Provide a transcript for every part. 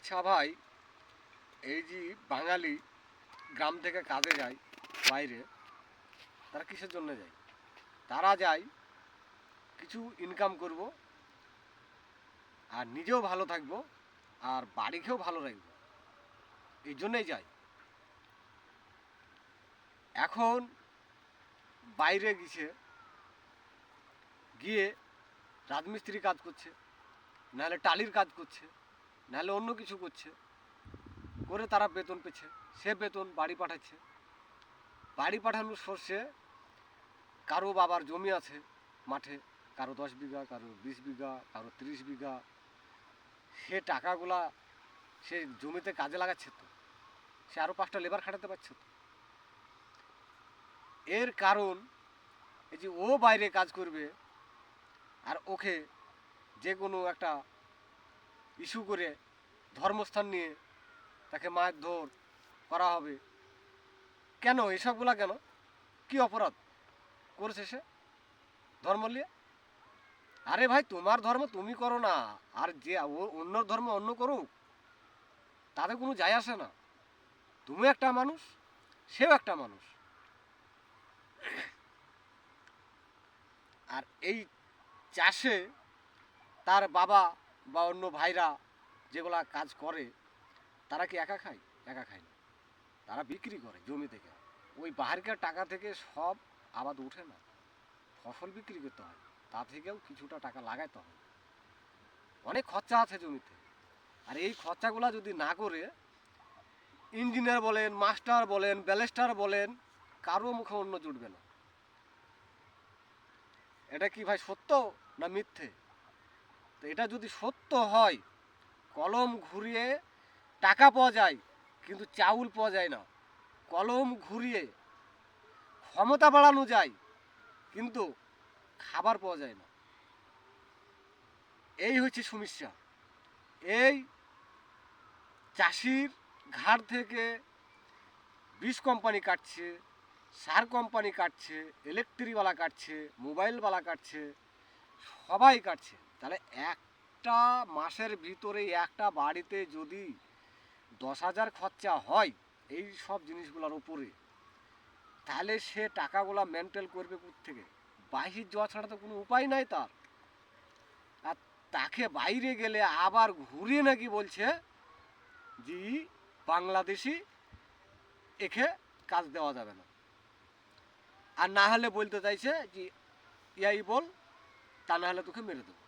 আচ্ছা ভাই, এই যে বাঙালি গ্রাম থেকে কাজে যায় বাইরে, তারা কিসের জন্য যায়? তারা যায় কিছু ইনকাম করব, আর নিজেও ভালো থাকবো, আর বাড়িকেও ভালো রাখবো, এই জন্যই যায়। এখন বাইরে গিয়ে রাজমিস্ত্রি কাজ করছে, নাহলে টালির কাজ করছে, নাহলে অন্য কিছু করছে, করে তারা বেতন পেছে। সে বেতন বাড়ি পাঠাচ্ছে। বাড়ি পাঠানোর সোর্সে কারো বাবার জমি আছে মাঠে, কারো 10 বিঘা, কারো 20 বিঘা, কারো 30 বিঘা। সে টাকাগুলা সে জমিতে কাজে লাগাচ্ছে, তো সে আরও 5টা লেবার খাটাতে পারছে। তো এর কারণ এই যে ও বাইরে কাজ করবে, আর ওকে যে কোনো একটা ইস্যু করে ধর্মস্থান নিয়ে তাকে মারধর করা হবে। কেন এসবগুলা? কেন, কি অপরাধ করেছে সে ধর্ম নিয়ে? আরে ভাই, তোমার ধর্ম তুমি করো না, আর যে অন্য ধর্ম অন্য করুক, তাতে কোনো যায় আসে না। তুমি একটা মানুষ, সেও একটা মানুষ। আর এই চাষে তার বাবা বা অন্য ভাইরা যেগুলা কাজ করে, তারা কি একা খায়? একা খায় না, তারা বিক্রি করে জমি থেকে। ওই বাহারকার টাকা থেকে সব আবাদ উঠে না, ফসল বিক্রি করতে হয়, তা থেকেও কিছুটা টাকা লাগাইতে হয়। অনেক খরচা আছে জমিতে। আর এই খরচাগুলো যদি না করে, ইঞ্জিনিয়ার বলেন, মাস্টার বলেন, ব্যালেস্টার বলেন, কারো মুখে অন্য জুটবে না। এটা কি ভাই সত্য না মিথ্যে? তো এটা যদি সত্য হয়, কলম ঘুরিয়ে টাকা পাওয়া যায় কিন্তু চাউল পাওয়া যায় না। কলম ঘুরিয়ে ক্ষমতা বাড়ানো যায় কিন্তু খাবার পাওয়া যায় না। এই হচ্ছে সমস্যা। এই চাষির ঘাড় থেকে বীজ কোম্পানি কাটছে, সার কোম্পানি কাটছে, ইলেকট্রিকওয়ালা কাটছে, মোবাইলওয়ালা কাটছে, সবাই কাটছে। তাহলে একটা মাসের ভিতরে একটা বাড়িতে যদি 10,000 খরচা হয় এই সব জিনিসগুলোর উপরে, তাহলে সে টাকাগুলা মেনটেন করবে কোত্থেকে? বাহির যাওয়া ছাড়া তো কোনো উপায় নাই তার। আর তাকে বাইরে গেলে আবার ঘুরিয়ে নাকি বলছে যে বাংলাদেশি, একে কাজ দেওয়া যাবে না। আর না হলে বলতে চাইছে যে ইয়াই বল, তা না হলে তোকে মেরে দেবো।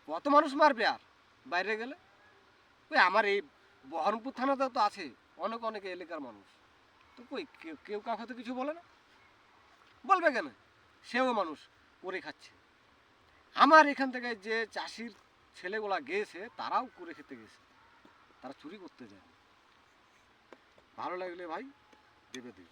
কত মানুষ মারবে আর বাইরে গেলে? ওই আমার এই বহরমপুর থানাতে তো আছে অনেক অনেক এলাকার মানুষ। তো কই কেউ কাউকে তো কিছু বলে না। বলবে কেন? সেও মানুষ করে খাচ্ছে। আমার এখান থেকে যে চাষির ছেলেগুলা গেছে, তারাও করে খেতে গেছে, তারা চুরি করতে যায়। ভালো লাগলে ভাই দেবে দিই।